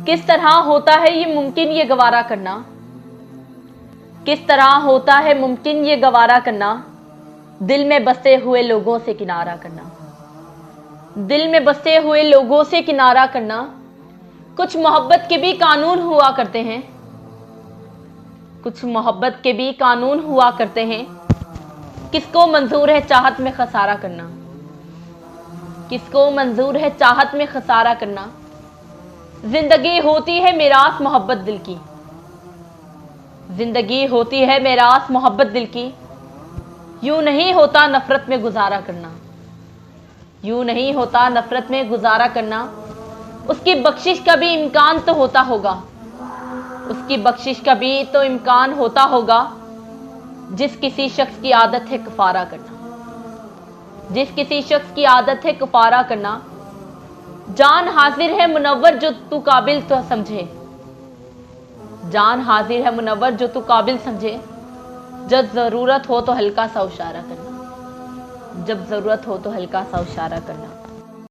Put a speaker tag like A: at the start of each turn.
A: किस तरह होता है ये मुमकिन ये गवारा करना, किस तरह होता है मुमकिन ये गवारा करना, दिल में बसे हुए लोगों से किनारा करना, दिल में बसे हुए लोगों से किनारा करना। कुछ मोहब्बत के भी कानून हुआ करते हैं, कुछ मोहब्बत के भी कानून हुआ करते हैं। किसको मंजूर है चाहत में खसारा करना, किसको मंजूर है चाहत में खसारा करना। जिंदगी होती है मेरास मोहब्बत दिल की, जिंदगी होती है मेरास मोहब्बत दिल की। यूं नहीं होता नफरत में गुजारा करना, यूं नहीं होता नफरत में गुजारा करना। उसकी बख्शिश का भी इम्कान तो होता होगा, उसकी बख्शिश का भी तो इम्कान होता होगा। जिस किसी शख्स की आदत है कफारा करना, जिस किसी शख्स की आदत है कफारा करना। जान हाजिर है मुनव्वर जो तू काबिल तो समझे, जान हाजिर है मुनव्वर जो तू काबिल समझे। जब जरूरत हो तो हल्का सा इशारा करना, जब जरूरत हो तो हल्का सा इशारा करना।